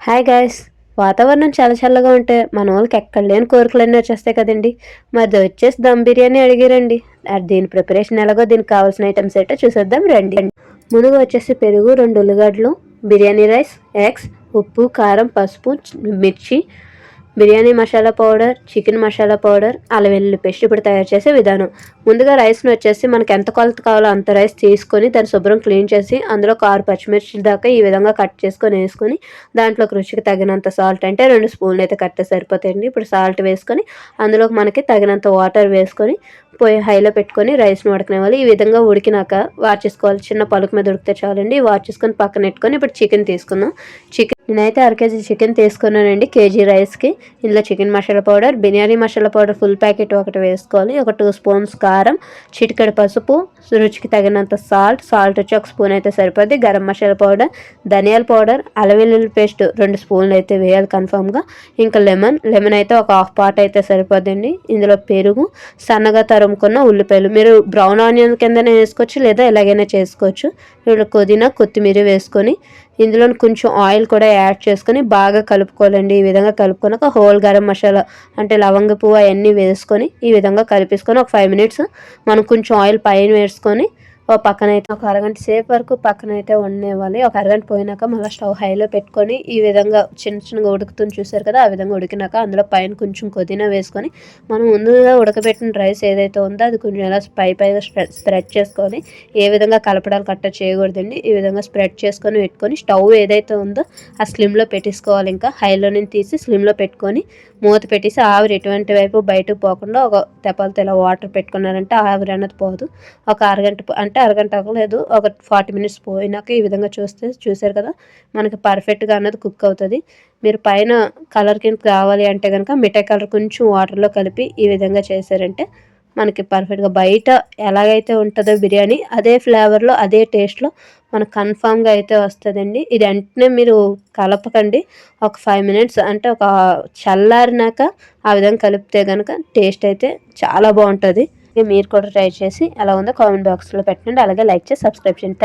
Hi guys. వాతావరణం చాలా చల్లగా ఉంటే మన వాళ్ళకి ఎక్కడ లేని కోరికలన్నీ వచ్చేస్తాయి కదండి. మరి అది వచ్చేసి దమ్ బిర్యానీ అడిగారండి. దీని ప్రిపరేషన్ ఎలాగో దీనికి కావాల్సిన ఐటమ్స్ ఏంటో చూసేద్దాం రండి. ముందుగా వచ్చేసి పెరుగు, 2 ఉల్లిగడ్డలు, బిర్యానీ రైస్, ఎగ్స్, ఉప్పు, కారం, పసుపు, మిర్చి, biryani masala powder, chicken masala powder, అల్లం వెల్లుల్లి పేస్ట్. ఇప్పుడు తయారు చేసే విధానం: ముందుగా రైస్ని వచ్చేసి మనకి ఎంత కొలత కావాలో అంత రైస్ తీసుకొని దాన్ని శుభ్రం క్లీన్ చేసి అందులో 6 పచ్చిమిర్చి దాకా ఈ విధంగా కట్ చేసుకొని వేసుకొని దాంట్లోకి రుచికి తగినంత సాల్ట్, అంటే 2 స్పూన్లు అయితే కరెక్ట్గా సరిపోతాయండి. ఇప్పుడు సాల్ట్ వేసుకొని అందులోకి మనకి తగినంత వాటర్ వేసుకొని పొయ్యి హైలో పెట్టుకొని రైస్ని ఉడకనివ్వాలి. ఈ విధంగా ఉడికినాక వార్చేసుకోవాలి. చిన్న పలుకు మీద ఉడికితే చాలండి. వార్చేసుకొని పక్కన పెట్టుకొని ఇప్పుడు చికెన్ తీసుకుందాం. నేనైతే 1/2 కేజీ చికెన్ తీసుకున్నానండి కేజీ రైస్కి. ఇందులో chicken masala powder, biryani masala powder full packet ఒకటి వేసుకోవాలి. ఒక 2 స్పూన్స్ కారం, చిటికెడు పసుపు, రుచికి తగినంత సాల్ట్ వచ్చి 1 స్పూన్ అయితే సరిపోద్ది. గరం మసాలా పౌడర్, ధనియాల పౌడర్, అల్లం వెల్లుల్లి పేస్ట్ 2 స్పూన్లు అయితే వేయాలి కన్ఫామ్గా. ఇంకా లెమన్ అయితే ఒక హాఫ్ పార్ట్ అయితే సరిపోద్దండి. ఇందులో పెరుగు, సన్నగా తరుముకున్న ఉల్లిపాయలు, మీరు బ్రౌన్ ఆనియన్ కిందనే వేసుకోవచ్చు లేదా ఎలాగైనా చేసుకోవచ్చు. ఇప్పుడు పుదీనా, కొత్తిమీర వేసుకొని ఇందులో కొంచెం ఆయిల్ కూడా యాడ్ చేసుకొని బాగా కలుపుకోవాలండి. ఈ విధంగా కలుపుకొని హోల్ గరం మసాలా అంటే లవంగ పువ్వు అవన్నీ వేసుకొని ఈ విధంగా కలిపేసుకొని ఒక 5 మినిట్స్ మనం కొంచెం ఆయిల్ పైన వేసుకొని పక్కనైతే ఒక అరగంట సేపు వరకు పక్కనైతే ఉండనివ్వాలి. ఒక అరగంట పోయినాక మళ్ళీ స్టవ్ హైలో పెట్టుకొని ఈ విధంగా చిన్నగా ఉడుకుతుంది చూసారు కదా. ఆ విధంగా ఉడికినాక అందులో పైన కొంచెం పుదీనా వేసుకొని మనం ముందుగా ఉడకబెట్టిన రైస్ ఏదైతే ఉందో అది కొంచెం ఎలా పైగా స్ప్రెడ్ చేసుకొని, ఏ విధంగా కలపడాలు కట్ట చేయకూడదండి. ఈ విధంగా స్ప్రెడ్ చేసుకొని పెట్టుకొని స్టవ్ ఏదైతే ఉందో ఆ స్లిమ్లో పెట్టేసుకోవాలి. ఇంకా హైలో నుంచి తీసి స్లిమ్లో పెట్టుకొని మూత పెట్టేసి ఆవిరి ఎటువంటి వైపు బయటకు పోకుండా ఒక తెప్పలతో ఇలా వాటర్ పెట్టుకున్నారంటే ఆవిరి అన్నది పోదు. ఒక అరగంట అవ్వలేదు, ఒక 40 మినిట్స్ పోయినాక ఈ విధంగా చూసారు కదా మనకి పర్ఫెక్ట్గా అన్నది కుక్ అవుతుంది. మీరు పైన కలర్ కింద కావాలి అంటే కనుక మిఠాయి కలర్ కొంచెం వాటర్లో కలిపి ఈ విధంగా చేశారంటే మనకి పర్ఫెక్ట్గా బయట ఎలాగైతే ఉంటుందో బిర్యానీ అదే ఫ్లేవర్లో అదే టేస్ట్లో మనకు కన్ఫామ్గా అయితే వస్తుందండి. ఇది వెంటనే మీరు కలపకండి. ఒక 5 మినిట్స్ అంటే ఒక చల్లారినాక ఆ విధంగా కలిపితే కనుక టేస్ట్ అయితే చాలా బాగుంటుంది. మీరు కూడా ట్రై చేసి ఎలా ఉందో కామెంట్ బాక్స్లో పెట్టండి. అలాగే లైక్ చేసి సబ్స్క్రైబ్ చేయండి.